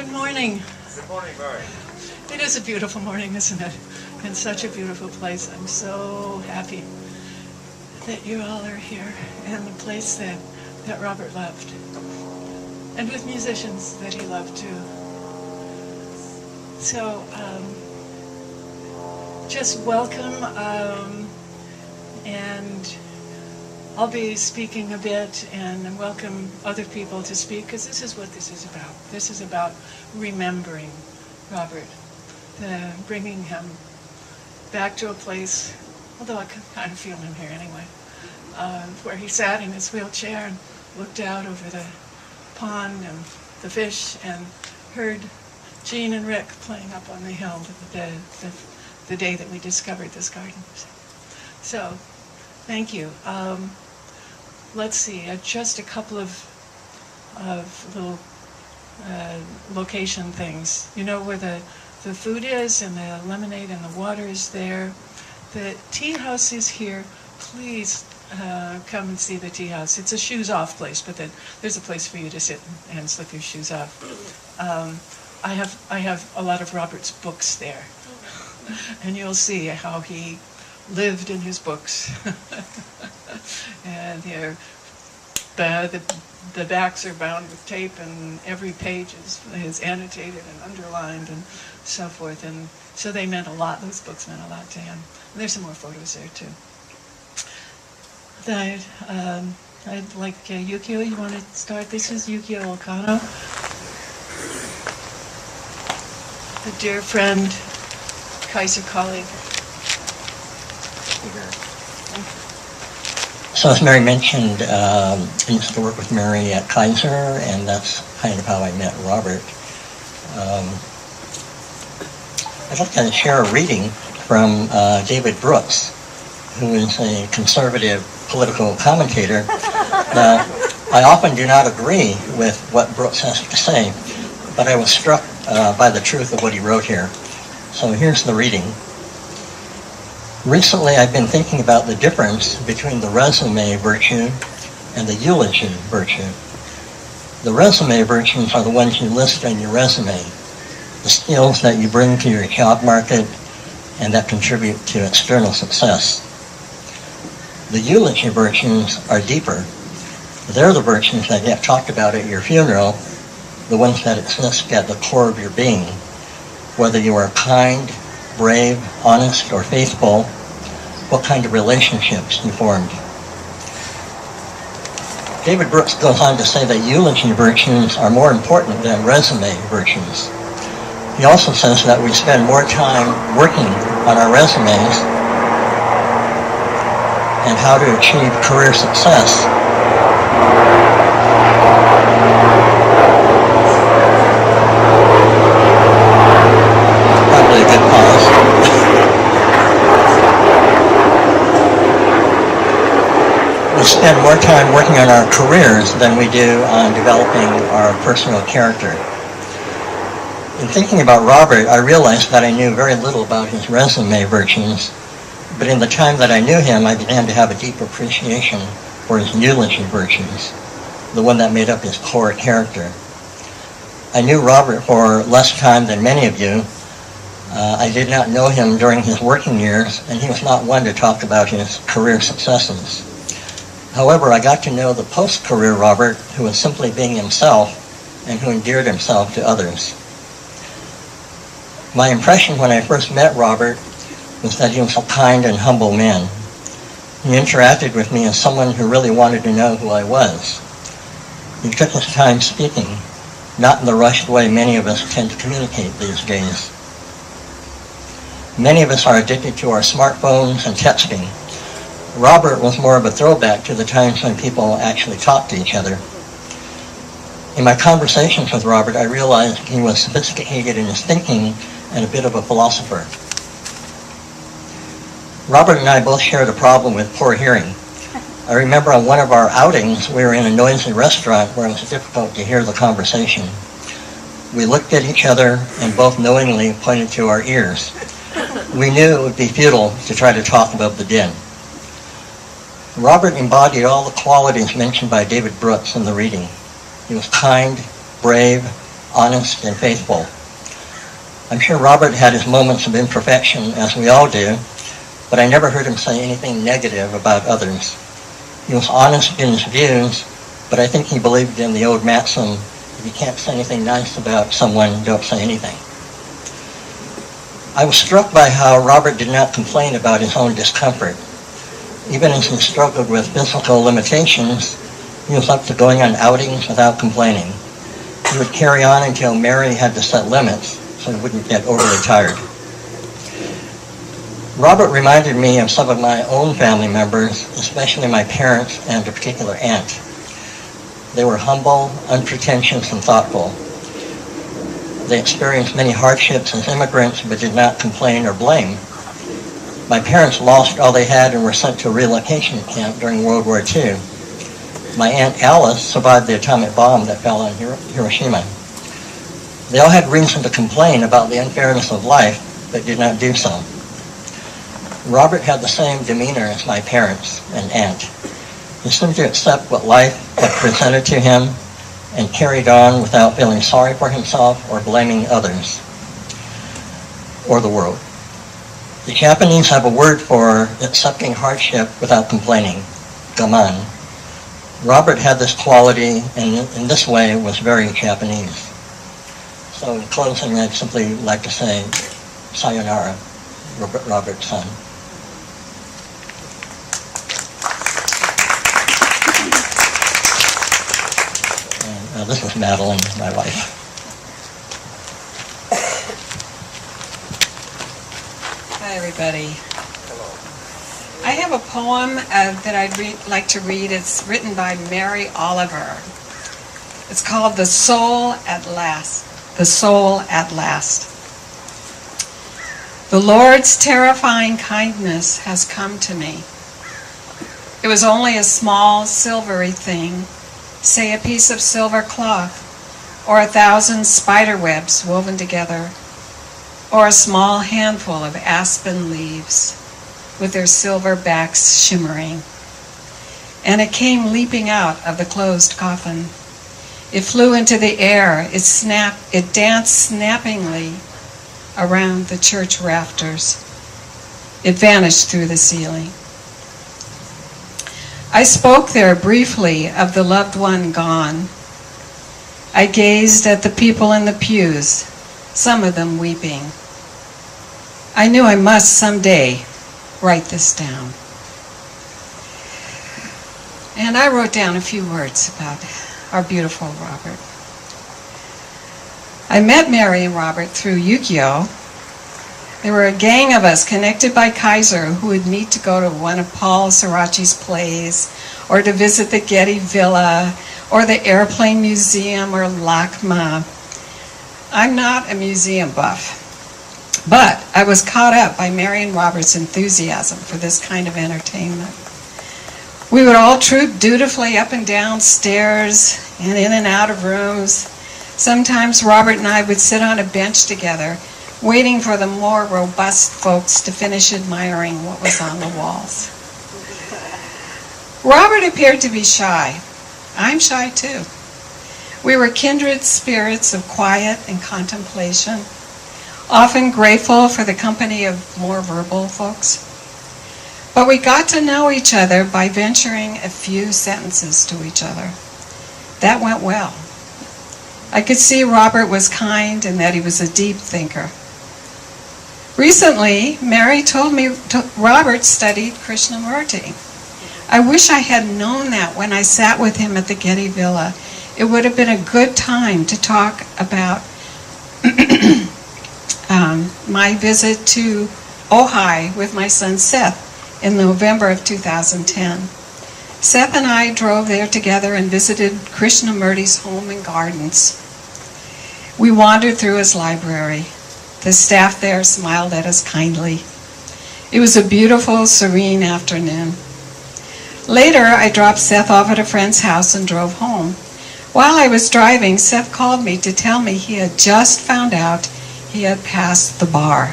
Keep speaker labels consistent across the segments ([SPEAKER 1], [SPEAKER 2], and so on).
[SPEAKER 1] Good morning.
[SPEAKER 2] Good morning, Mary.
[SPEAKER 1] It is a beautiful morning, isn't it? In such a beautiful place. I'm so happy that you all are here in the place that Robert loved. And with musicians that he loved too. So, just welcome, and I'll be speaking a bit and welcome other people to speak, because this is what this is about. This is about remembering Robert, bringing him back to a place, although I can kind of feel him here anyway, where he sat in his wheelchair and looked out over the pond and the fish and heard Jean and Rick playing up on the hill the day that we discovered this garden. So, thank you. Let's see, just a couple of little location things. You know where the food is and the lemonade and the water is there. The tea house is here. Please come and see the tea house. It's a shoes off place, but then there's a place for you to sit and slip your shoes off. I have a lot of Robert's books there, and you'll see how he lived in his books. And the backs are bound with tape, and every page is annotated and underlined and so forth. And so they meant a lot. Those books meant a lot to him. And there's some more photos there too. I'd like Yukio. You want to start? This is Yukio Okano, a dear friend, Kaiser colleague.
[SPEAKER 3] So as Mary mentioned, I used to work with Mary at Kaiser, and that's kind of how I met Robert. I'd like to share a reading from David Brooks, who is a conservative political commentator. Now, I often do not agree with what Brooks has to say, but I was struck by the truth of what he wrote here. So here's the reading. Recently, I've been thinking about the difference between the resume virtue and the eulogy virtue. The resume virtues are the ones you list on your resume, the skills that you bring to your job market and that contribute to external success. The eulogy virtues are deeper. They're the virtues that get talked about at your funeral, the ones that exist at the core of your being, whether you are kind, brave, honest, or faithful, what kind of relationships you formed. David Brooks goes on to say that eulogy virtues are more important than resume virtues. He also says that we spend more time working on our resumes and how to achieve career success probably a good pause. We spend more time working on our careers than we do on developing our personal character. In thinking about Robert, I realized that I knew very little about his resume virtues, but in the time that I knew him, I began to have a deep appreciation for his eulogy virtues, the one that made up his core character. I knew Robert for less time than many of you. I did not know him during his working years, and he was not one to talk about his career successes. However, I got to know the post-career Robert, who was simply being himself and who endeared himself to others. My impression when I first met Robert was that he was a kind and humble man. He interacted with me as someone who really wanted to know who I was. He took his time speaking, not in the rushed way many of us tend to communicate these days. Many of us are addicted to our smartphones and texting. Robert was more of a throwback to the times when people actually talked to each other. In my conversations with Robert, I realized he was sophisticated in his thinking and a bit of a philosopher. Robert and I both shared a problem with poor hearing. I remember on one of our outings, we were in a noisy restaurant where it was difficult to hear the conversation. We looked at each other and both knowingly pointed to our ears. We knew it would be futile to try to talk above the din. Robert embodied all the qualities mentioned by David Brooks in the reading. He was kind, brave, honest, and faithful. I'm sure Robert had his moments of imperfection, as we all do, but I never heard him say anything negative about others. He was honest in his views, but I think he believed in the old maxim, if you can't say anything nice about someone, don't say anything. I was struck by how Robert did not complain about his own discomfort. Even as he struggled with physical limitations, he was up to going on outings without complaining. He would carry on until Mary had to set limits so he wouldn't get overly tired. Robert reminded me of some of my own family members, especially my parents and a particular aunt. They were humble, unpretentious, and thoughtful. They experienced many hardships as immigrants, but did not complain or blame. My parents lost all they had and were sent to a relocation camp during World War II. My Aunt Alice survived the atomic bomb that fell on Hiroshima. They all had reason to complain about the unfairness of life, but did not do so. Robert had the same demeanor as my parents and aunt. He seemed to accept what life had presented to him and carried on without feeling sorry for himself or blaming others or the world. The Japanese have a word for accepting hardship without complaining, gaman. Robert had this quality and in this way was very Japanese. So in closing, I'd simply like to say sayonara, Robert's son. And this is Madeline, my wife.
[SPEAKER 2] Hi, everybody. I have a poem that I'd like to read. It's written by Mary Oliver. It's called The Soul at Last. The Soul at Last. The Lord's terrifying kindness has come to me. It was only a small silvery thing, say a piece of silver cloth, or 1,000 spider webs woven together, or a small handful of aspen leaves with their silver backs shimmering. And it came leaping out of the closed coffin. It flew into the air. It danced snappingly around the church rafters. It vanished through the ceiling. I spoke there briefly of the loved one gone. I gazed at the people in the pews, some of them weeping. I knew I must someday write this down. And I wrote down a few words about our beautiful Robert. I met Mary and Robert through Yukio. There were a gang of us connected by Kaiser who would meet to go to one of Paul Sirachi's plays, or to visit the Getty Villa, or the Airplane Museum, or LACMA. I'm not a museum buff, but I was caught up by Mary and Robert's enthusiasm for this kind of entertainment. We would all troop dutifully up and down stairs and in and out of rooms. Sometimes Robert and I would sit on a bench together, waiting for the more robust folks to finish admiring what was on the walls. Robert appeared to be shy. I'm shy too. We were kindred spirits of quiet and contemplation, often grateful for the company of more verbal folks. But we got to know each other by venturing a few sentences to each other. That went well. I could see Robert was kind and that he was a deep thinker. Recently, Mary told me Robert studied Krishnamurti. I wish I had known that when I sat with him at the Getty Villa. It would have been a good time to talk about my visit to Ojai with my son Seth in November of 2010. Seth and I drove there together and visited Krishnamurti's home and gardens. We wandered through his library. The staff there smiled at us kindly. It was a beautiful, serene afternoon. Later, I dropped Seth off at a friend's house and drove home. While I was driving, Seth called me to tell me he had just found out he had passed the bar.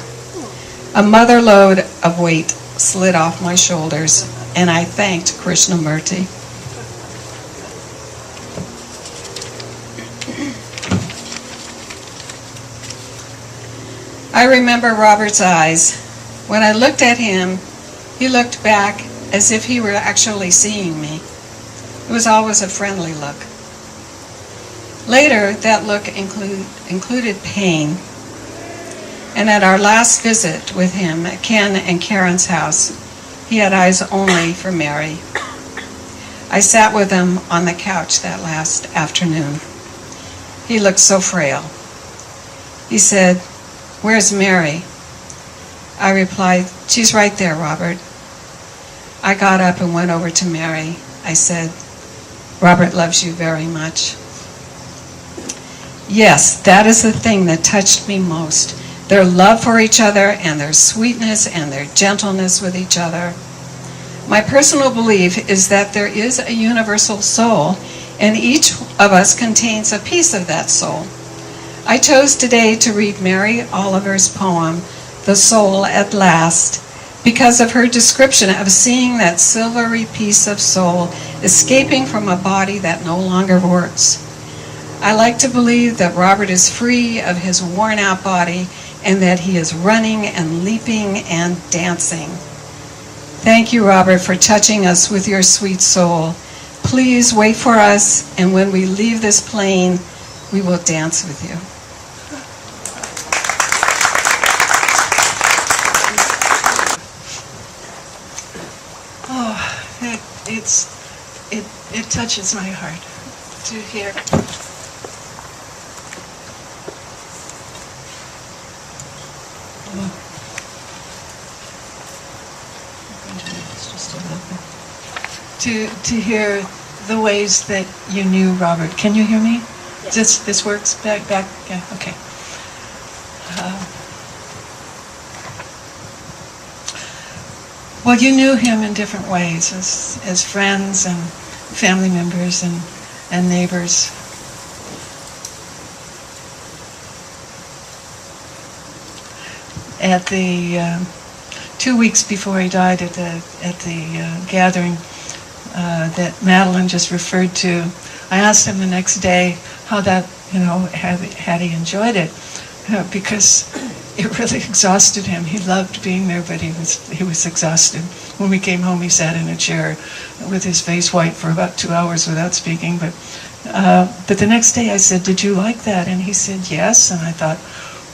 [SPEAKER 2] A mother load of weight slid off my shoulders, and I thanked Krishnamurti. I remember Robert's eyes. When I looked at him, he looked back as if he were actually seeing me. It was always a friendly look. Later, that look included pain. And at our last visit with him at Ken and Karen's house, he had eyes only for Mary. I sat with him on the couch that last afternoon. He looked so frail. He said, "Where's Mary?" I replied, "She's right there, Robert." I got up and went over to Mary. I said, "Robert loves you very much." Yes, that is the thing that touched me most. Their love for each other and their sweetness and their gentleness with each other. My personal belief is that there is a universal soul, and each of us contains a piece of that soul. I chose today to read Mary Oliver's poem, "The Soul at Last," because of her description of seeing that silvery piece of soul escaping from a body that no longer works. I like to believe that Robert is free of his worn-out body and that he is running and leaping and dancing. Thank you, Robert, for touching us with your sweet soul. Please wait for us, and when we leave this plane, we will dance with you.
[SPEAKER 1] Oh, it touches my heart to hear. To hear the ways that you knew Robert. Can you hear me? Yes. This works? Back? Yeah, okay. Well, you knew him in different ways, as friends and family members and neighbors. At the 2 weeks before he died, at the gathering that Madeline just referred to, I asked him the next day how that, had he enjoyed it, because it really exhausted him. He loved being there, but he was exhausted. When we came home, he sat in a chair with his face white for about 2 hours without speaking. But the next day I said, "Did you like that?" And he said, "Yes." And I thought,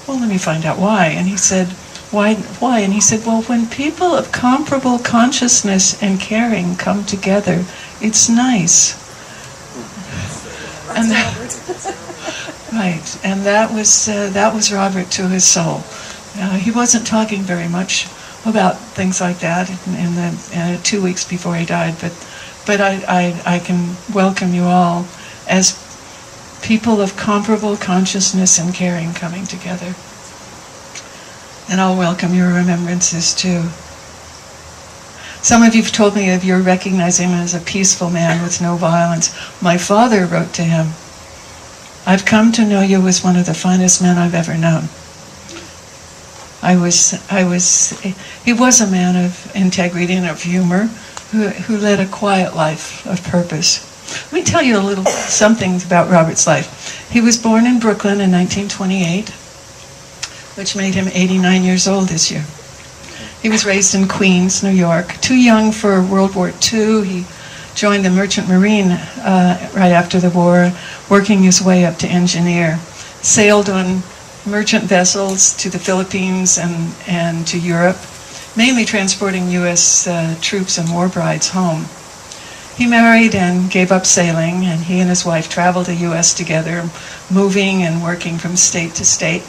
[SPEAKER 1] well, let me find out why. And he said, Why? And he said, well, when people of comparable consciousness and caring come together, it's nice. And right, and that was Robert to his soul. He wasn't talking very much about things like that in the 2 weeks before he died, but I can welcome you all as people of comparable consciousness and caring coming together. And I'll welcome your remembrances too. Some of you have told me of your recognizing him as a peaceful man with no violence. My father wrote to him, "I've come to know you as one of the finest men I've ever known." He was a man of integrity and of humor who led a quiet life of purpose. Let me tell you a little something about Robert's life. He was born in Brooklyn in 1928, which made him 89 years old this year. He was raised in Queens, New York. Too young for World War II, he joined the Merchant Marine right after the war, working his way up to engineer. Sailed on merchant vessels to the Philippines and to Europe, mainly transporting U.S. troops and war brides home. He married and gave up sailing, and he and his wife traveled the U.S. together, moving and working from state to state.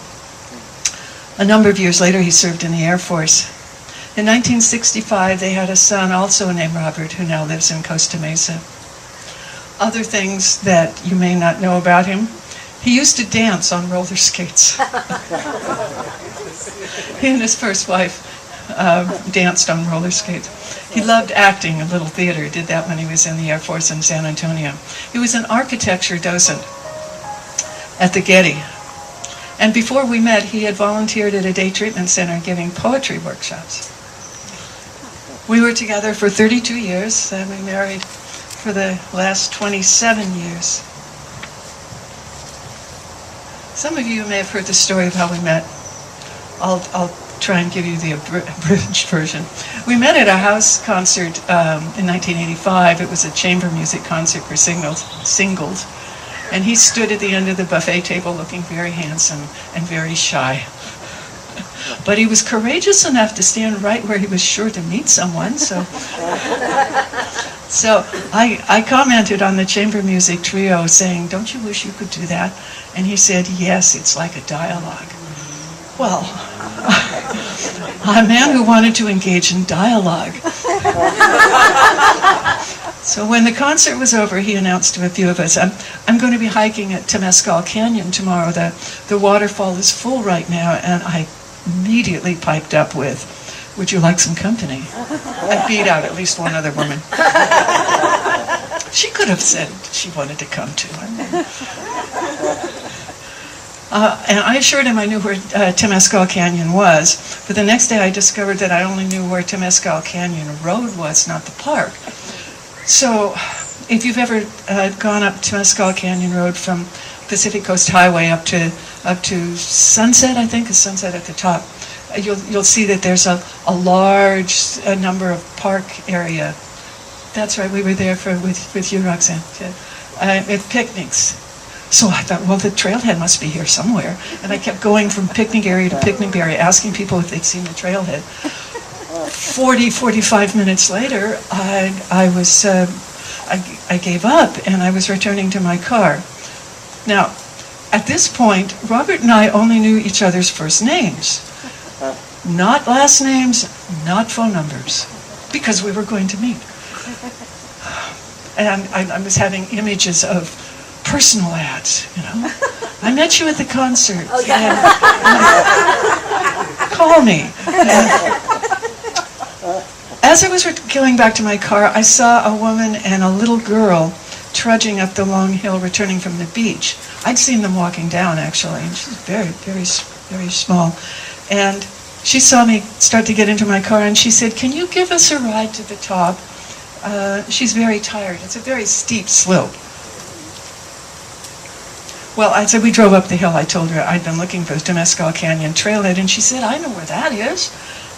[SPEAKER 1] A number of years later, he served in the Air Force. In 1965, they had a son also named Robert, who now lives in Costa Mesa. Other things that you may not know about him: he used to dance on roller skates. He and his first wife danced on roller skates. He loved acting, a little theater, did that when he was in the Air Force in San Antonio. He was an architecture docent at the Getty. And before we met, he had volunteered at a day treatment center giving poetry workshops. We were together for 32 years, and we married for the last 27 years. Some of you may have heard the story of how we met. I'll try and give you the abridged version. We met at a house concert in 1985. It was a chamber music concert for singles. And he stood at the end of the buffet table looking very handsome and very shy. But he was courageous enough to stand right where he was sure to meet someone. So I commented on the chamber music trio saying, "Don't you wish you could do that?" And he said, "Yes, it's like a dialogue." Well, a man who wanted to engage in dialogue. So when the concert was over, he announced to a few of us, I'm going to be hiking at Temescal Canyon tomorrow. The waterfall is full right now, and I immediately piped up with, "Would you like some company?" I beat out at least one other woman. She could have said she wanted to come too. And I assured him I knew where Temescal Canyon was, but the next day I discovered that I only knew where Temescal Canyon Road was, not the park. So if you've ever gone up Temescal Canyon Road from Pacific Coast Highway up to Sunset, I think is Sunset at the top, you'll see that there's a large number of park area. That's right, we were there with you, Roxanne, with picnics. So I thought, well, the trailhead must be here somewhere. And I kept going from picnic area to picnic area, asking people if they'd seen the trailhead. 45 minutes later, I gave up, and I was returning to my car. Now, at this point, Robert and I only knew each other's first names. Not last names, not phone numbers, because we were going to meet. And I was having images of personal ads, I met you at the concert. And call me. As I was going back to my car, I saw a woman and a little girl trudging up the long hill returning from the beach. I'd seen them walking down, actually, and she's very, very, very small. And she saw me start to get into my car, and she said, "Can you give us a ride to the top? She's very tired. It's a very steep slope." Well, we drove up the hill. I told her I'd been looking for the Temescal Canyon trailhead, and she said, "I know where that is."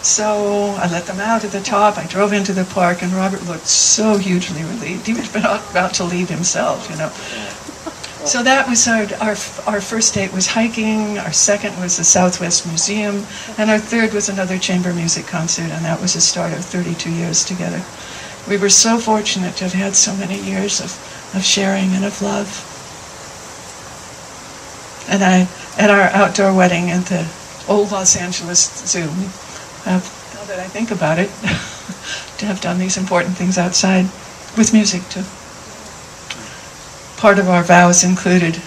[SPEAKER 1] So I let them out at the top. I drove into the park, and Robert looked so hugely relieved. He was about to leave himself, So that was our first date was hiking. Our second was the Southwest Museum, and our third was another chamber music concert, and that was the start of 32 years together. We were so fortunate to have had so many years of sharing and of love. And at our outdoor wedding at the old Los Angeles Zoo, now that I think about it, to have done these important things outside with music too. Part of our vows included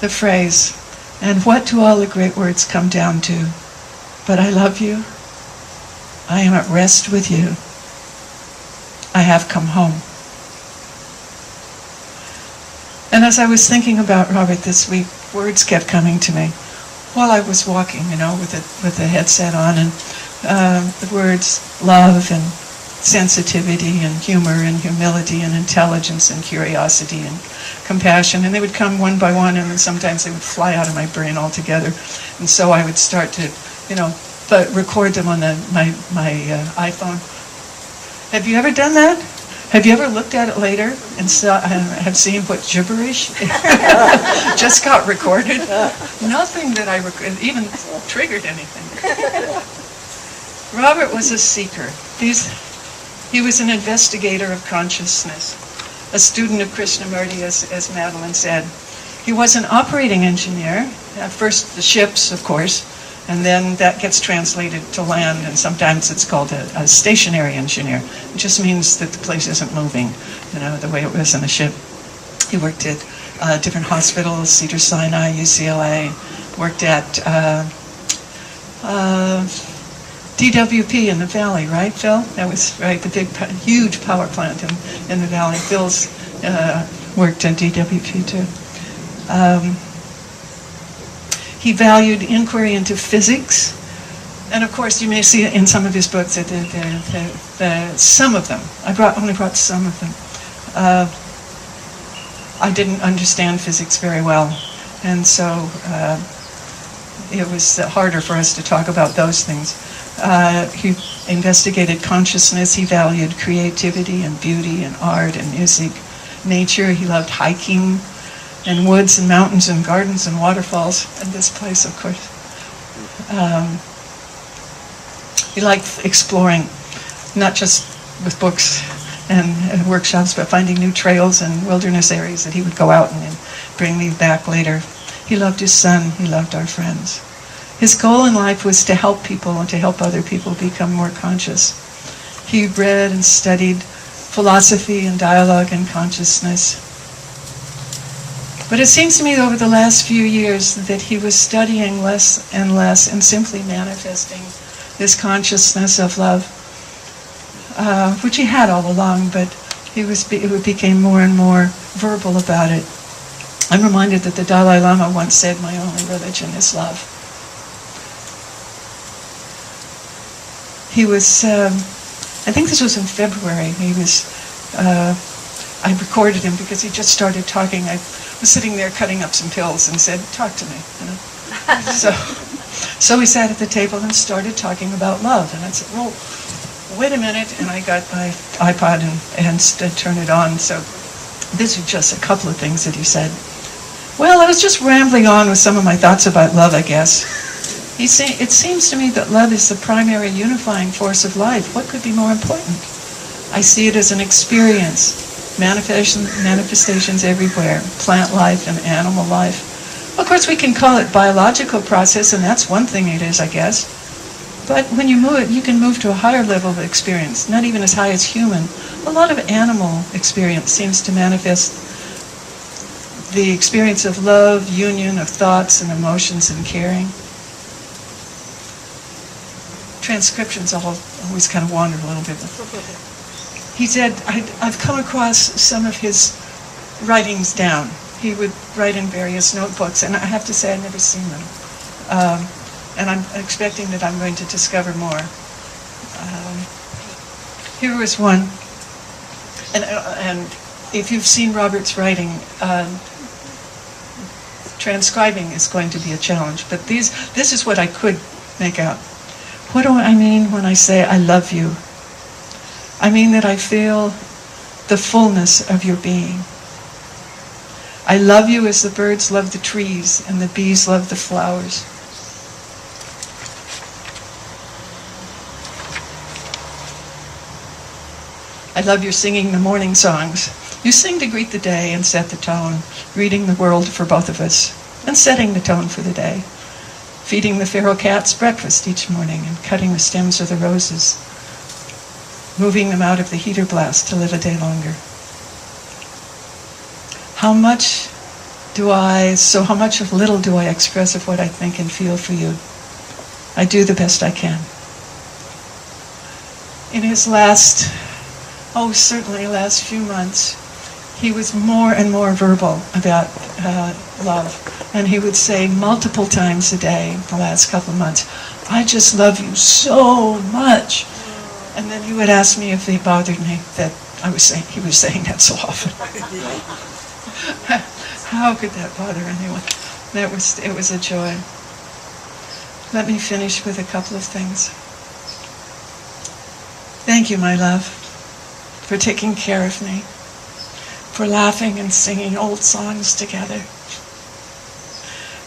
[SPEAKER 1] the phrase, "And what do all the great words come down to? But I love you. I am at rest with you. I have come home." And as I was thinking about Robert this week, words kept coming to me while I was walking, with the headset on, and the words love and sensitivity and humor and humility and intelligence and curiosity and compassion, and they would come one by one, and then sometimes they would fly out of my brain altogether, and so I would start to, record them on my iPhone. Have you ever done that? Have you ever looked at it later and have seen what gibberish just got recorded? Nothing that I even triggered anything. Robert was a seeker. He was an investigator of consciousness, a student of Krishnamurti, as Madeline said. He was an operating engineer, at first the ships, of course, and then that gets translated to land, and sometimes it's called a stationary engineer. It just means that the place isn't moving, the way it was in the ship. He worked at different hospitals, Cedars-Sinai, UCLA, worked at DWP in the Valley, right, Phil? That was right, the big, huge power plant in the Valley. Phil's worked at DWP too. He valued inquiry into physics, and of course you may see in some of his books that some of them, only brought some of them. I didn't understand physics very well, and so it was harder for us to talk about those things. He investigated consciousness. He valued creativity and beauty and art and music, nature. He loved hiking and woods and mountains and gardens and waterfalls. And this place, of course. He liked exploring, not just with books and workshops, but finding new trails and wilderness areas that he would go out and bring me back later. He loved his son. He loved our friends. His goal in life was to help people and to help other people become more conscious. He read and studied philosophy and dialogue and consciousness. But it seems to me over the last few years that he was studying less and simply manifesting this consciousness of love, which he had all along, but it became more and more verbal about it. I'm reminded that the Dalai Lama once said, "My only religion is love." He was, I think this was in February, I recorded him because he just started talking. I was sitting there cutting up some pills and said, "Talk to me," you know. So we sat at the table and started talking about love. And I said, "Well, wait a minute." And I got my iPod and turned it on. So these are just a couple of things that he said. Well, I was just rambling on with some of my thoughts about love, I guess. It seems to me that love is the primary unifying force of life. What could be more important? I see it as an experience, manifestations everywhere, plant life and animal life. Of course, we can call it biological process, and that's one thing it is, I guess. But when you move it, you can move to a higher level of experience, not even as high as human. A lot of animal experience seems to manifest the experience of love, union of thoughts and emotions and caring. Transcriptions always kind of wander a little bit. He said, I've come across some of his writings down. He would write in various notebooks, and I have to say I've never seen them. And I'm expecting that I'm going to discover more. Here was one, and if you've seen Robert's writing, transcribing is going to be a challenge, but this is what I could make out. What do I mean when I say I love you? I mean that I feel the fullness of your being. I love you as the birds love the trees and the bees love the flowers. I love your singing the morning songs. You sing to greet the day and set the tone, reading the world for both of us and setting the tone for the day. Feeding the feral cats breakfast each morning and cutting the stems of the roses, moving them out of the heater blast to live a day longer. How much of little do I express of what I think and feel for you? I do the best I can. In his certainly last few months, he was more and more verbal about love. And he would say multiple times a day the last couple of months, "I just love you so much." And then he would ask me if it bothered me that he was saying that so often. How could that bother anyone? It was a joy. Let me finish with a couple of things. Thank you, my love, for taking care of me, for laughing and singing old songs together,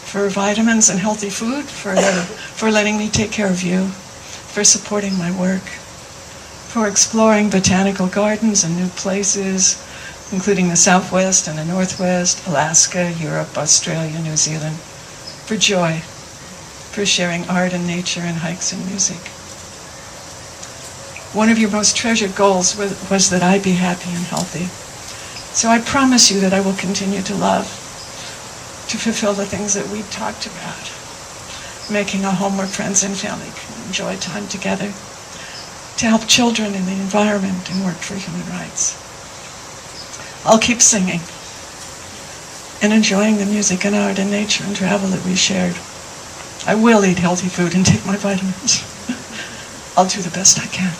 [SPEAKER 1] for vitamins and healthy food, for letting me take care of you, for supporting my work, for exploring botanical gardens and new places, including the Southwest and the Northwest, Alaska, Europe, Australia, New Zealand, for joy, for sharing art and nature and hikes and music. One of your most treasured goals was that I be happy and healthy. So I promise you that I will continue to love, to fulfill the things that we talked about, making a home where friends and family can enjoy time together, to help children in the environment and work for human rights. I'll keep singing and enjoying the music and art and nature and travel that we shared. I will eat healthy food and take my vitamins. I'll do the best I can.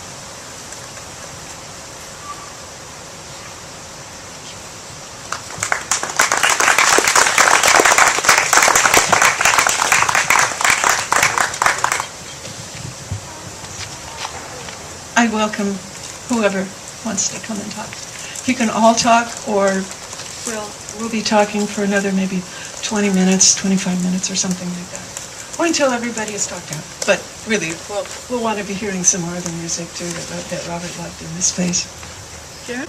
[SPEAKER 1] I welcome whoever wants to come and talk. You can all talk, or we'll be talking for another maybe 20 minutes, 25 minutes, or something like that. Or until everybody is talked out. But really, we'll want to be hearing some more of the music, too, that Robert liked in this space. Karen?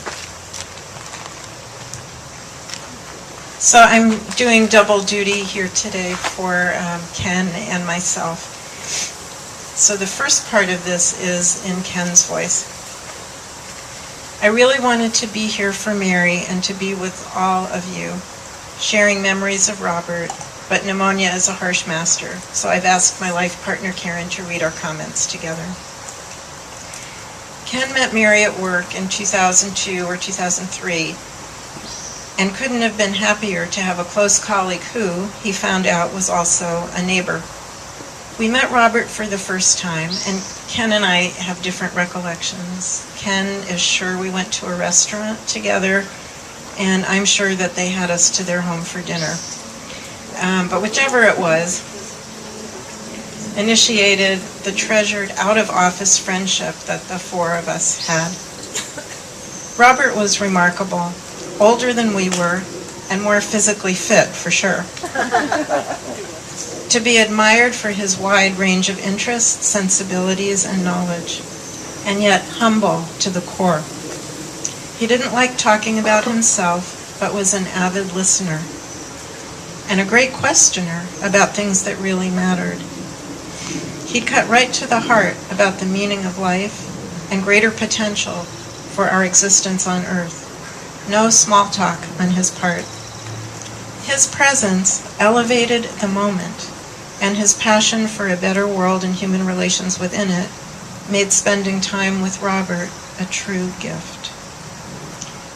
[SPEAKER 4] So I'm doing double duty here today for Ken and myself. So the first part of this is in Ken's voice. I really wanted to be here for Mary and to be with all of you, sharing memories of Robert, but pneumonia is a harsh master, so I've asked my life partner Karen to read our comments together. Ken met Mary at work in 2002 or 2003 and couldn't have been happier to have a close colleague who, he found out, was also a neighbor. We met Robert for the first time, and Ken and I have different recollections. Ken is sure we went to a restaurant together, and I'm sure that they had us to their home for dinner. But whichever it was, initiated the treasured out-of-office friendship that the four of us had. Robert was remarkable, older than we were, and more physically fit, for sure. To be admired for his wide range of interests, sensibilities, and knowledge, and yet humble to the core. He didn't like talking about himself, but was an avid listener, and a great questioner about things that really mattered. He'd cut right to the heart about the meaning of life and greater potential for our existence on Earth. No small talk on his part. His presence elevated the moment, and his passion for a better world and human relations within it made spending time with Robert a true gift.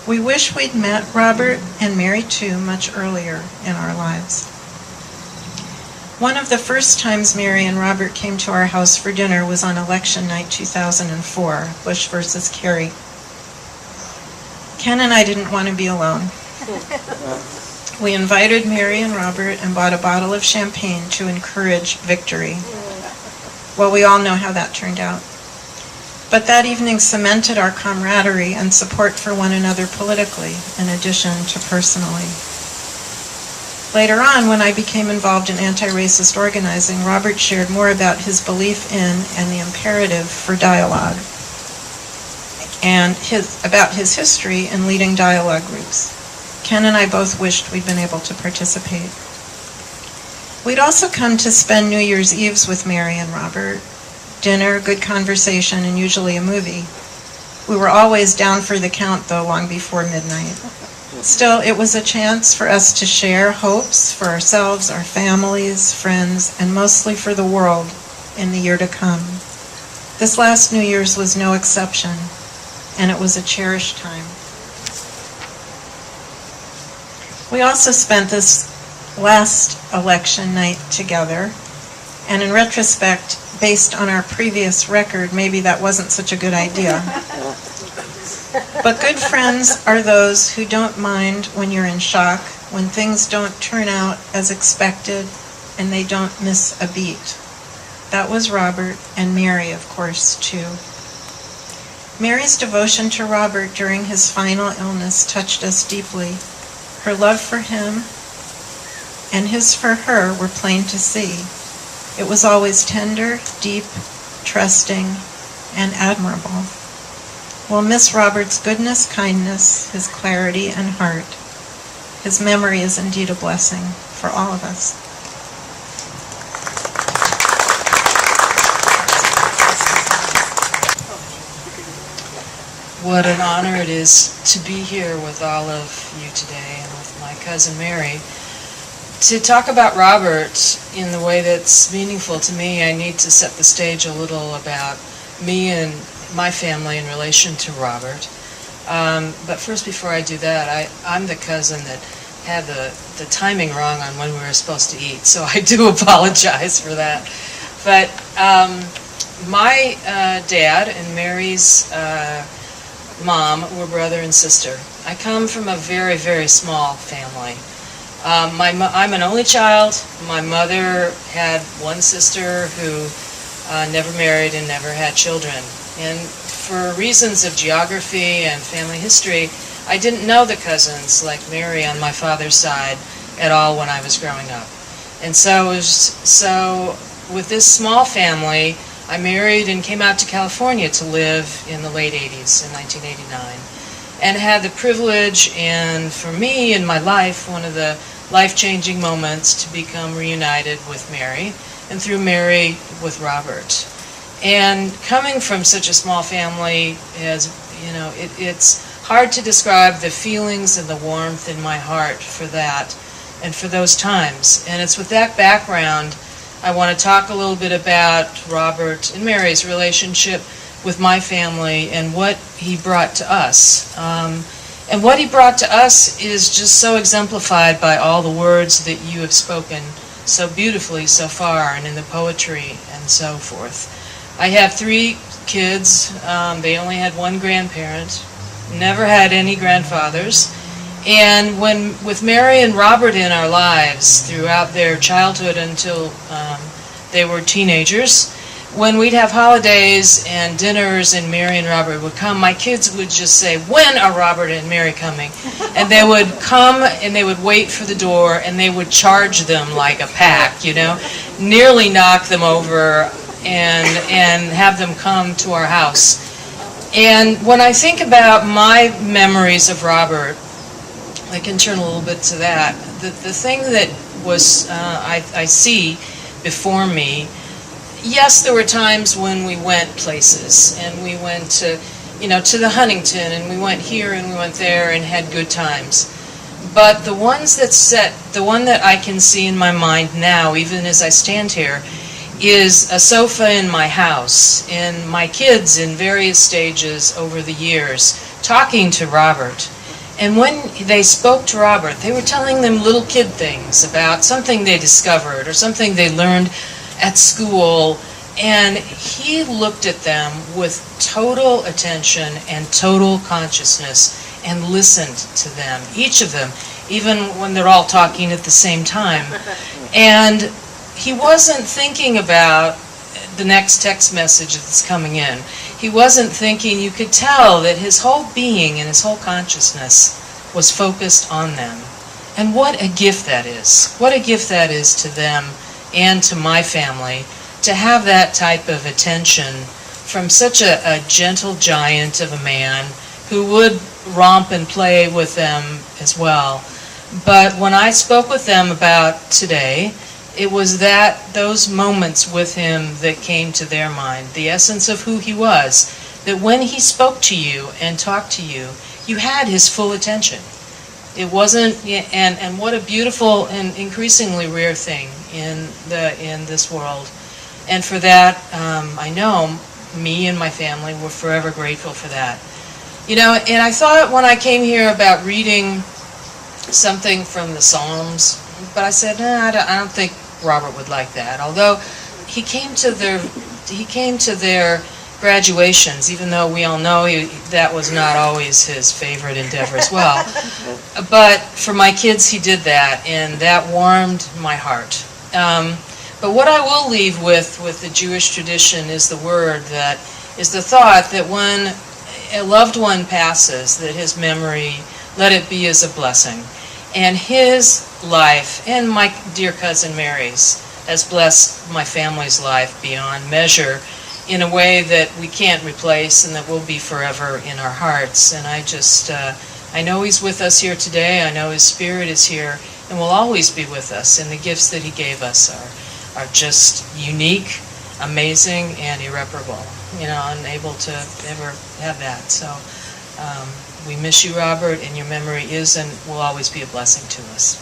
[SPEAKER 4] We wish we'd met Robert, and Mary too, much earlier in our lives. One of the first times Mary and Robert came to our house for dinner was on election night 2004, Bush versus Kerry. Ken and I didn't want to be alone. We invited Mary and Robert and bought a bottle of champagne to encourage victory. Well, we all know how that turned out. But that evening cemented our camaraderie and support for one another politically, in addition to personally. Later on, when I became involved in anti-racist organizing, Robert shared more about his belief in and the imperative for dialogue, and about his history in leading dialogue groups. Ken and I both wished we'd been able to participate. We'd also come to spend New Year's Eves with Mary and Robert. Dinner, good conversation, and usually a movie. We were always down for the count, though, long before midnight. Still, it was a chance for us to share hopes for ourselves, our families, friends, and mostly for the world in the year to come. This last New Year's was no exception, and it was a cherished time. We also spent this last election night together, and in retrospect, based on our previous record, maybe that wasn't such a good idea. But good friends are those who don't mind when you're in shock, when things don't turn out as expected, and they don't miss a beat. That was Robert, and Mary, of course, too. Mary's devotion to Robert during his final illness touched us deeply. Her love for him and his for her were plain to see. It was always tender, deep, trusting, and admirable. We'll miss Robert's goodness, kindness, his clarity and heart. His memory is indeed a blessing for all of us.
[SPEAKER 5] What an honor it is to be here with all of you today and with my cousin Mary. To talk about Robert in the way that's meaningful to me, I need to set the stage a little about me and my family in relation to Robert. But first, before I do that, I'm the cousin that had the timing wrong on when we were supposed to eat, so I do apologize for that. But my dad and Mary's mom were brother and sister. I come from a very, very small family. I'm an only child. My mother had one sister who never married and never had children. And for reasons of geography and family history, I didn't know the cousins like Mary on my father's side at all when I was growing up. And so with this small family, I married and came out to California to live in the late 80s, in 1989, and had the privilege, and for me in my life, one of the life-changing moments to become reunited with Mary, and through Mary with Robert. And coming from such a small family, as you know, it's hard to describe the feelings and the warmth in my heart for that and for those times. And it's with that background I want to talk a little bit about Robert and Mary's relationship with my family and what he brought to us. And what he brought to us is just so exemplified by all the words that you have spoken so beautifully so far, and in the poetry and so forth. I have 3 kids. They only had one grandparent, never had any grandfathers. And with Mary and Robert in our lives throughout their childhood until they were teenagers, when we'd have holidays and dinners and Mary and Robert would come, my kids would just say, "When are Robert and Mary coming?" And they would come and they would wait for the door and they would charge them like a pack, you know, nearly knock them over and have them come to our house. And when I think about my memories of Robert, I can turn a little bit to that. The thing that was I see before me, yes, there were times when we went places and we went to, you know, to the Huntington and we went here and we went there and had good times. But the one that I can see in my mind now, even as I stand here, is a sofa in my house and my kids in various stages over the years talking to Robert. And when they spoke to Robert, they were telling them little kid things about something they discovered or something they learned at school, and he looked at them with total attention and total consciousness and listened to them, each of them, even when they're all talking at the same time. And he wasn't thinking about the next text message that's coming in. He wasn't thinking, you could tell that his whole being and his whole consciousness was focused on them. And what a gift that is. What a gift that is to them and to my family, to have that type of attention from such a gentle giant of a man who would romp and play with them as well. But when I spoke with them about today, it was those moments with him that came to their mind, the essence of who he was, that when he spoke to you and talked to you, you had his full attention. It wasn't, and what a beautiful and increasingly rare thing in this world. And for that, I know me and my family were forever grateful for that. You know, and I thought when I came here about reading something from the Psalms, but I said, no, I don't think Robert would like that. Although he came to their graduations, even though we all know that was not always his favorite endeavor as well. But for my kids, he did that, and that warmed my heart. But what I will leave with the Jewish tradition is the thought that when a loved one passes, that his memory, let it be as a blessing. And his life, and my dear cousin Mary's, has blessed my family's life beyond measure in a way that we can't replace and that will be forever in our hearts. And I know he's with us here today. I know his spirit is here and will always be with us. And the gifts that he gave us are just unique, amazing, and irreparable. You know, unable to ever have that. So we miss you, Robert, and your memory is and will always be a blessing to us.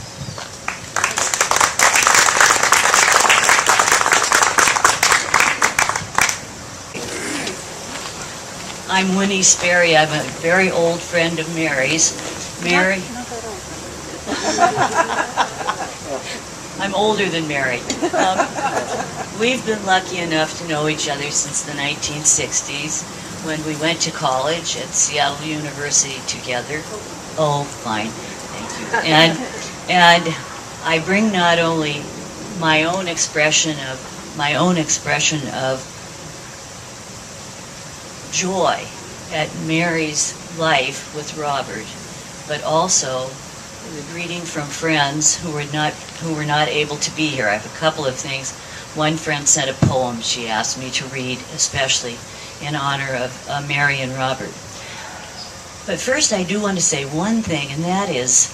[SPEAKER 6] I'm Winnie Sperry. I'm a very old friend of Mary's. Mary? I'm older than Mary. We've been lucky enough to know each other since the 1960s when we went to college at Seattle University together. Oh, fine. Thank you. And I bring not only my own expression of joy at Mary's life with Robert, but also the greeting from friends who were not able to be here. I have a couple of things. One friend sent a poem she asked me to read, especially in honor of Mary and Robert. But first I do want to say one thing, and that is,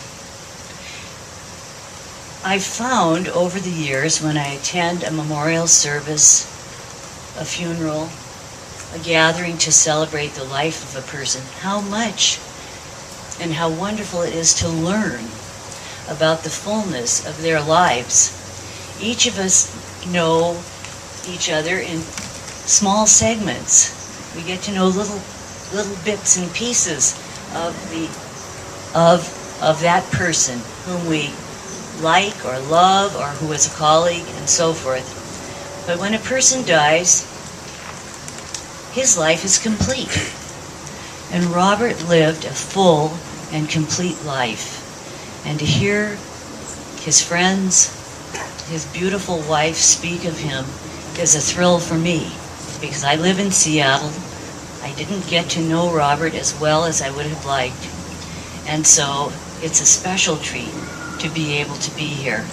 [SPEAKER 6] I've found over the years when I attend a memorial service, a funeral, a gathering to celebrate the life of a person, how much and how wonderful it is to learn about the fullness of their lives. Each of us know each other in small segments. We get to know little bits and pieces of that person whom we like or love or who is a colleague and so forth. But when a person dies, his life is complete. And Robert lived a full and complete life. And to hear his friends, his beautiful wife speak of him is a thrill for me, because I live in Seattle. I didn't get to know Robert as well as I would have liked. And so it's a special treat to be able to be here.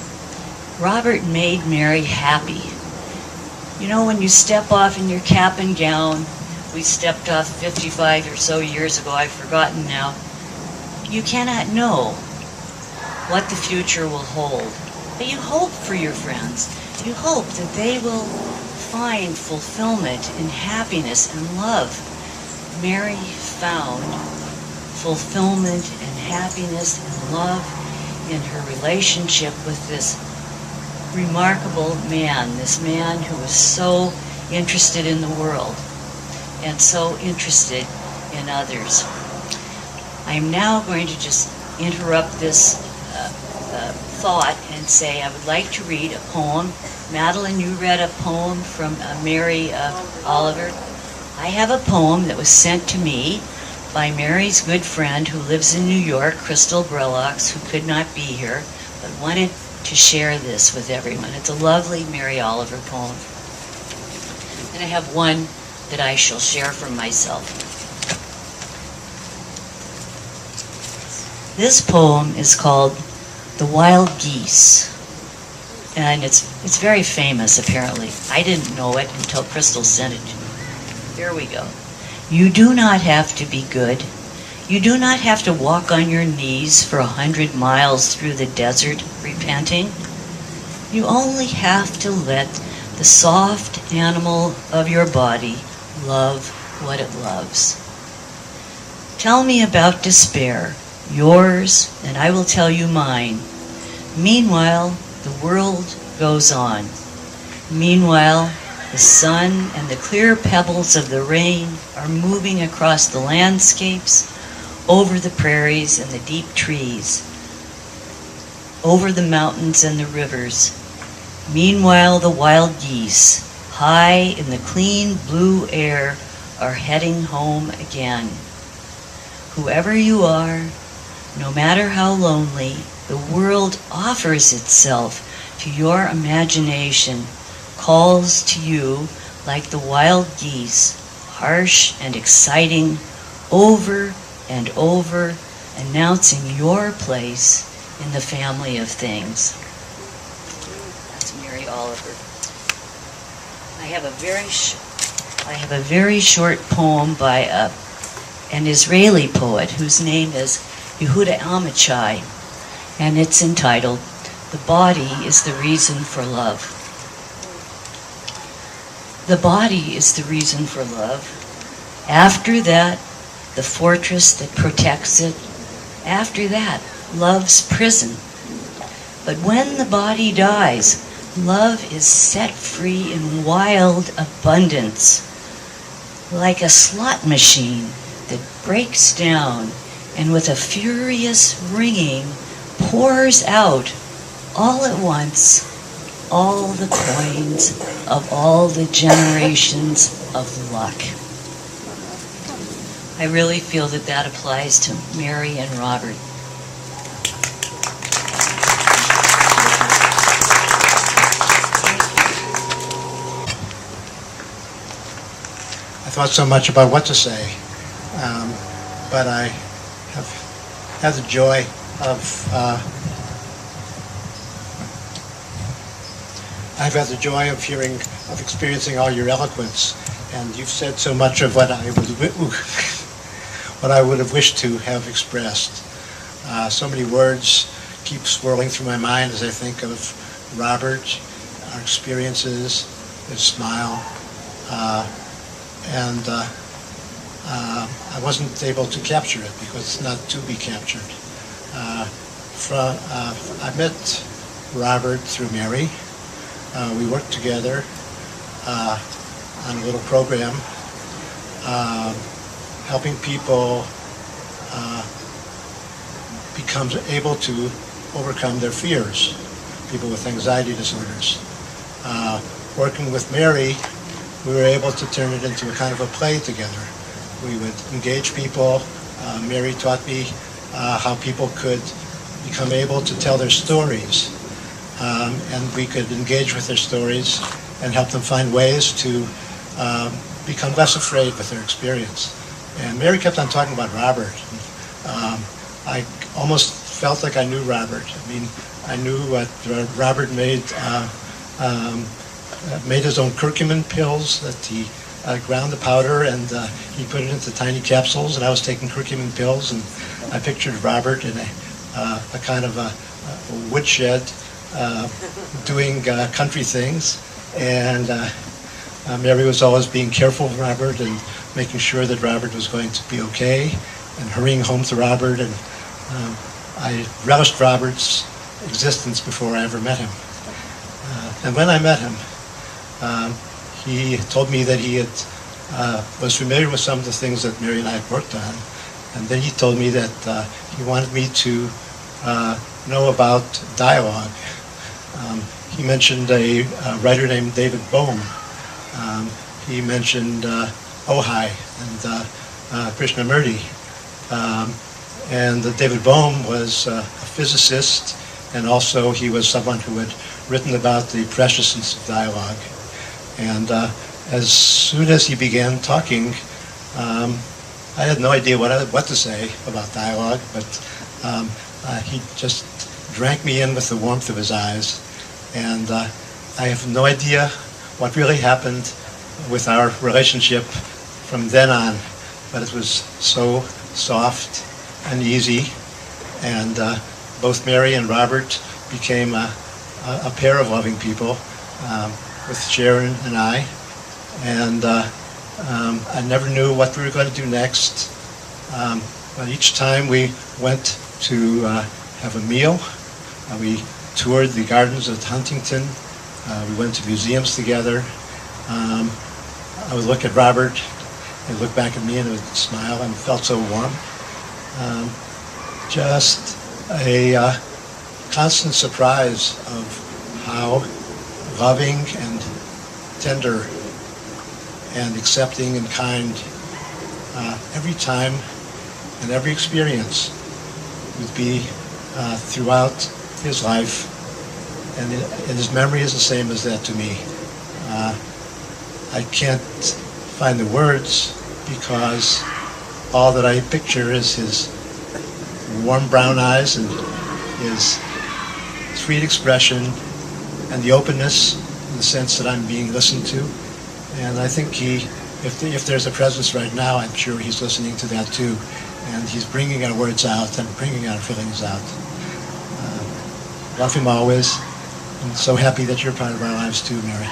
[SPEAKER 6] Robert made Mary happy. You know, when you step off in your cap and gown, we stepped off 55 or so years ago, I've forgotten now, you cannot know what the future will hold. But you hope for your friends. You hope that they will find fulfillment and happiness and love. Mary found fulfillment and happiness and love in her relationship with this remarkable man, this man who was so interested in the world and so interested in others. I'm now going to just interrupt this thought and say I would like to read a poem. Madeline, you read a poem from Mary Oliver. I have a poem that was sent to me by Mary's good friend who lives in New York, Crystal Brellox, who could not be here, but wanted to share this with everyone. It's a lovely Mary Oliver poem. And I have one that I shall share from myself. This poem is called The Wild Geese. And it's very famous, apparently. I didn't know it until Crystal sent it to me. Here we go. You do not have to be good. You do not have to walk on your knees for 100 miles through the desert repenting. You only have to let the soft animal of your body love what it loves. Tell me about despair, yours, and I will tell you mine. Meanwhile, the world goes on. Meanwhile, the sun and the clear pebbles of the rain are moving across the landscapes, over the prairies and the deep trees, over the mountains and the rivers. Meanwhile, the wild geese, high in the clean blue air, are heading home again. Whoever you are, no matter how lonely, the world offers itself to your imagination, calls to you like the wild geese, harsh and exciting, over and over, announcing your place in the family of things. That's Mary Oliver. I have a very short poem by an Israeli poet whose name is Yehuda Amichai, and it's entitled, The Body is the Reason for Love. The body is the reason for love. After that, the fortress that protects it. After that, love's prison. But when the body dies, love is set free in wild abundance, like a slot machine that breaks down and with a furious ringing pours out all at once all the coins of all the generations of luck. I really feel that that applies to Mary and Robert.
[SPEAKER 7] thought so much about what to say, but I have had the joy of I've had the joy of experiencing all your eloquence, and you've said so much of what I would have wished to have expressed. So many words keep swirling through my mind as I think of Robert, our experiences, his smile, and I wasn't able to capture it because it's not to be captured. I met Robert through Mary. We worked together on a little program helping people become able to overcome their fears, people with anxiety disorders. Working with Mary, we were able to turn it into a kind of a play together. We would engage people. Mary taught me how people could become able to tell their stories, and we could engage with their stories and help them find ways to become less afraid with their experience. And Mary kept on talking about Robert. I almost felt like I knew Robert. I mean, I knew what Robert made his own curcumin pills, that he ground the powder and he put it into tiny capsules, and I was taking curcumin pills, and I pictured Robert in a kind of a woodshed doing country things, and Mary was always being careful of Robert and making sure that Robert was going to be okay, and hurrying home to Robert, and I relished Robert's existence before I ever met him. And when I met him, he told me that he was familiar with some of the things that Mary and I had worked on, and then he told me that he wanted me to know about dialogue. He mentioned a writer named David Bohm. He mentioned Ojai and Krishnamurti. And David Bohm was a physicist, and also he was someone who had written about the preciousness of dialogue. And as soon as he began talking, I had no idea what to say about dialogue, but he just drank me in with the warmth of his eyes. And I have no idea what really happened with our relationship from then on, but it was so soft and easy, and both Mary and Robert became a pair of loving people, with Sharon and I, and I never knew what we were going to do next, but each time we went to have a meal, we toured the gardens at Huntington, we went to museums together. I would look at Robert, he'd look back at me, and he would smile, and it felt so warm. Just a constant surprise of how loving and tender and accepting and kind every time and every experience would be throughout his life, and his memory is the same as that to me. I can't find the words because all that I picture is his warm brown eyes and his sweet expression and the openness in the sense that I'm being listened to. And I think if there's a presence right now, I'm sure he's listening to that too. And he's bringing our words out and bringing our feelings out. Love him always. I'm so happy that you're part of our lives too, Mary.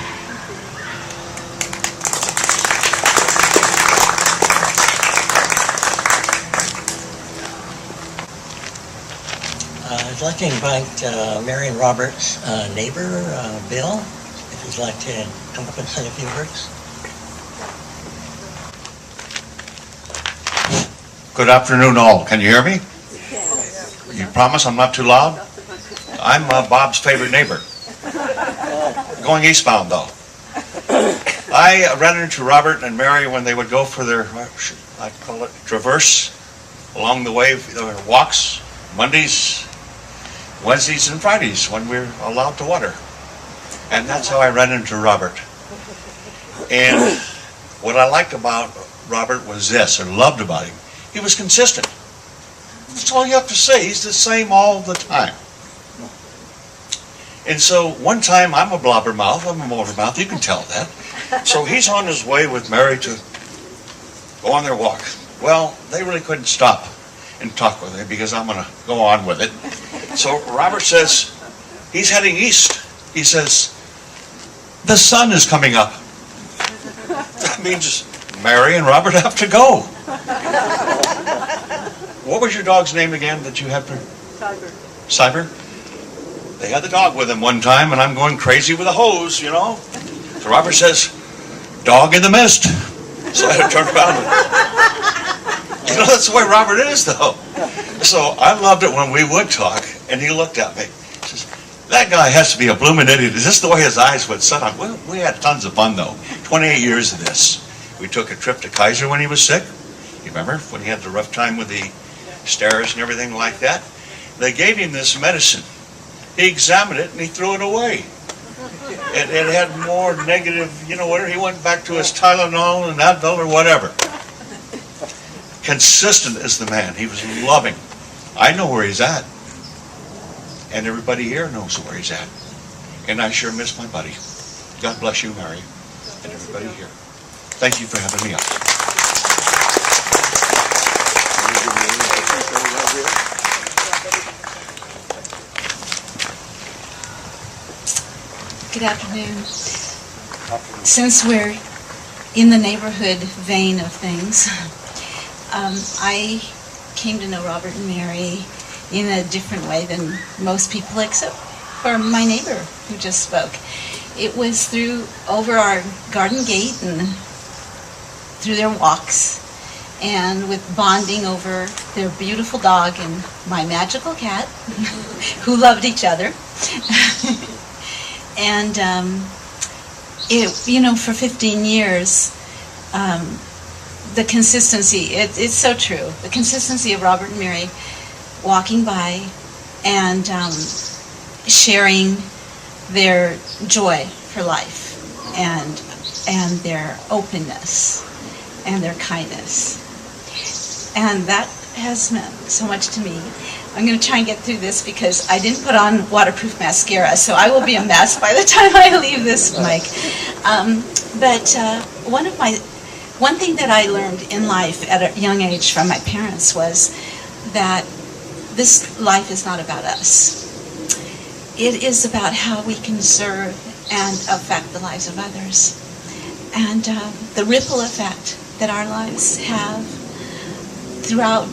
[SPEAKER 3] I'd like to invite Mary and Robert's neighbor, Bill, if he'd like to come up and say a few words.
[SPEAKER 8] Good afternoon, all. Can you hear me? Yes. You promise I'm not too loud? I'm Bob's favorite neighbor. Going eastbound, though. I ran into Robert and Mary when they would go for their, I call it, traverse along the way, their walks, Mondays, Wednesdays, and Fridays when we're allowed to water. And that's how I ran into Robert. And What I liked about Robert was this, or loved about him, he was consistent. That's all you have to say. He's the same all the time. And so one time, I'm a blabbermouth, I'm a motormouth, you can tell that. So he's on his way with Mary to go on their walk. Well, they really couldn't stop and talk with him because I'm going to go on with it. So Robert says, he's heading east. He says, the sun is coming up. That means Mary and Robert have to go. What was your dog's name again that you had for?
[SPEAKER 1] Cyber.
[SPEAKER 8] Cyber? They had the dog with them one time, and I'm going crazy with a hose, you know. So Robert says, dog in the mist. So I had to turn around. You know, that's the way Robert is, though. So I loved it when we would talk, and he looked at me. He says, that guy has to be a blooming idiot. Is this the way his eyes would set on? Well, we had tons of fun, though. 28 years of this. We took a trip to Kaiser when he was sick. You remember? When he had the rough time with the stairs and everything like that. They gave him this medicine. He examined it, and he threw it away. It had more negative, you know, whatever. He went back to his Tylenol and Advil or whatever. Consistent is the man. He was loving. I know where he's at. And everybody here knows where he's at. And I sure miss my buddy. God bless you, Mary, and everybody here. Thank you for having me up.
[SPEAKER 9] Good afternoon. Since we're in the neighborhood vein of things, I came to know Robert and Mary in a different way than most people, except for my neighbor who just spoke. It was through over our garden gate and through their walks, and with bonding over their beautiful dog and my magical cat, who loved each other. And for 15 years, the consistency, it's so true. The consistency of Robert and Mary walking by and sharing their joy for life and their openness and their kindness. And that has meant so much to me. I'm going to try and get through this because I didn't put on waterproof mascara, so I will be a mess by the time I leave this mic. One thing that I learned in life at a young age from my parents was that this life is not about us. It is about how we can serve and affect the lives of others. And the ripple effect that our lives have throughout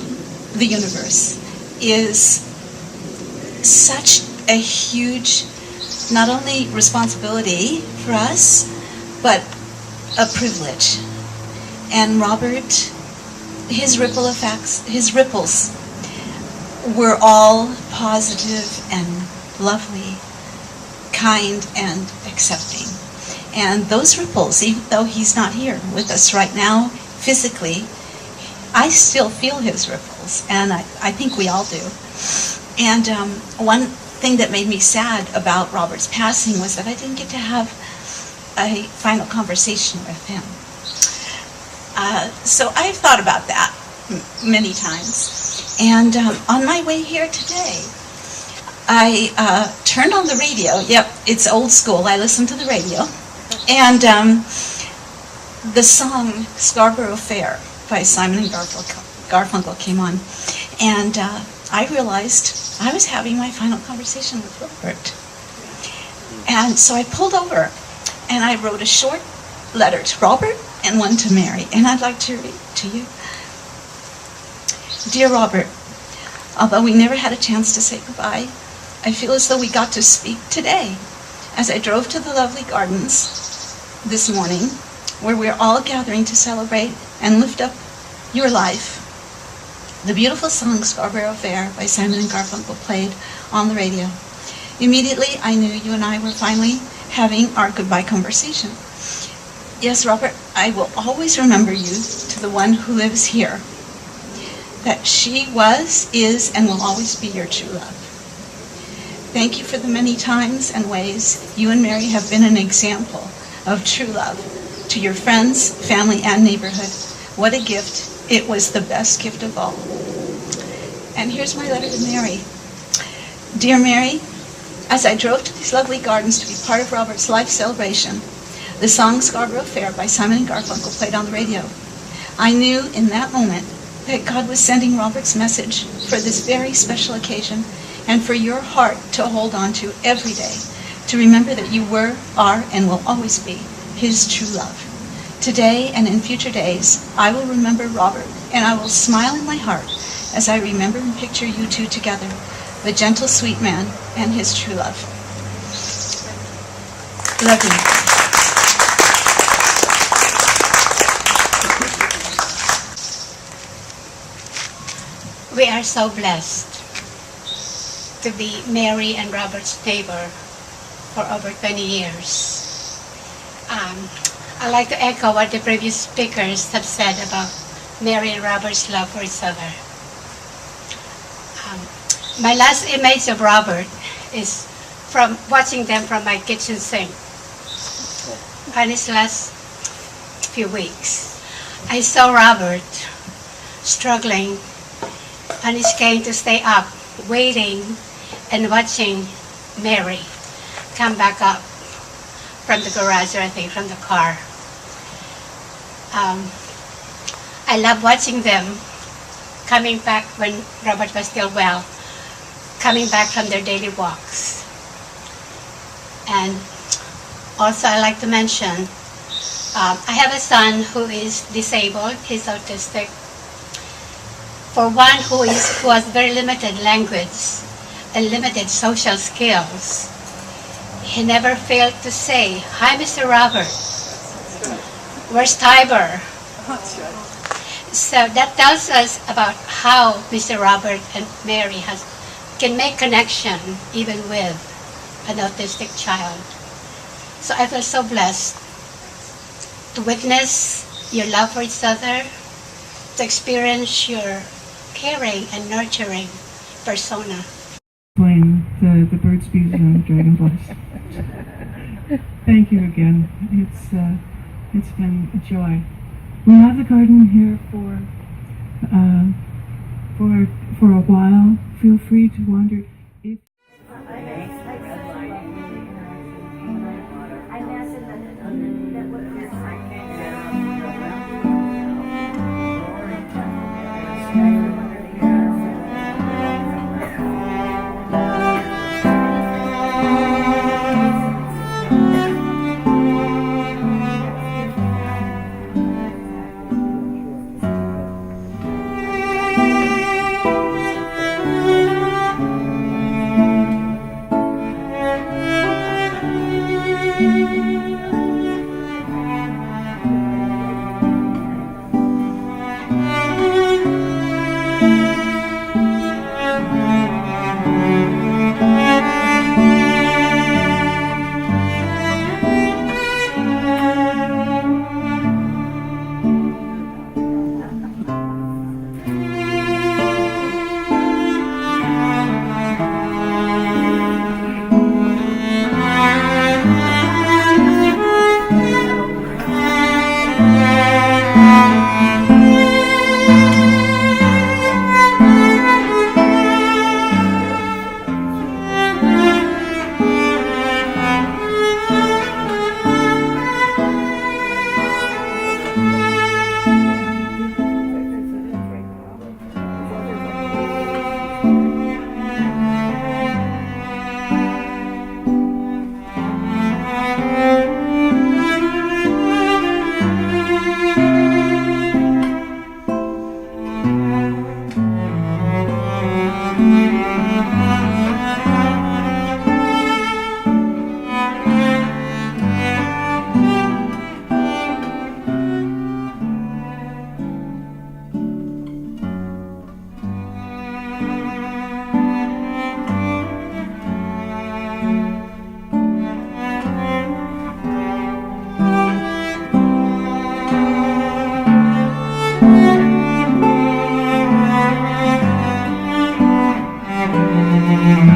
[SPEAKER 9] the universe is such a huge, not only responsibility for us, but a privilege. And Robert, his ripple effects, his ripples were all positive and lovely, kind and accepting. And those ripples, even though he's not here with us right now physically, I still feel his ripples, and I think we all do. And one thing that made me sad about Robert's passing was that I didn't get to have a final conversation with him. So I've thought about that many times. And on my way here today, I turned on the radio. Yep, it's old school. I listened to the radio. And the song Scarborough Fair by Simon and Garfunkel came on. And I realized I was having my final conversation with Robert. And so I pulled over and I wrote a short letter to Robert and one to Mary. And I'd like to read to you. Dear Robert, although we never had a chance to say goodbye, I feel as though we got to speak today as I drove to the lovely gardens this morning where we're all gathering to celebrate and lift up your life. The beautiful song Scarborough Fair by Simon and Garfunkel played on the radio. Immediately I knew you and I were finally having our goodbye conversation. Yes, Robert, I will always remember you to the one who lives here. That she was, is, and will always be your true love. Thank you for the many times and ways you and Mary have been an example of true love to your friends, family, and neighborhood. What a gift. It was the best gift of all. And here's my letter to Mary. Dear Mary, as I drove to these lovely gardens to be part of Robert's life celebration, the song Scarborough Fair by Simon and Garfunkel played on the radio. I knew in that moment that God was sending Robert's message for this very special occasion and for your heart to hold on to every day, to remember that you were, are, and will always be his true love. Today and in future days, I will remember Robert, and I will smile in my heart as I remember and picture you two together, the gentle, sweet man and his true love. Love you.
[SPEAKER 10] We are so blessed to be Mary and Robert's neighbor for over 20 years. I'd like to echo what the previous speakers have said about Mary and Robert's love for each other. My last image of Robert is from watching them from my kitchen sink. On his last few weeks, I saw Robert struggling on his cane to stay up, waiting and watching Mary come back up from the garage, or I think from the car. I love watching them coming back when Robert was still well, coming back from their daily walks. And also I like to mention, I have a son who is disabled, he's autistic. For one who has very limited language and limited social skills, he never failed to say, "Hi, Mr. Robert. Where's Tiber?" So that tells us about how Mr. Robert and Mary can make connection even with an autistic child. So I feel so blessed to witness your love for each other, to experience your caring and nurturing persona.
[SPEAKER 1] Playing the bird species on Dragon Voice. Thank you again. It's been a joy. We'll have the garden here for a while. Feel free to wander.
[SPEAKER 11] Thank you.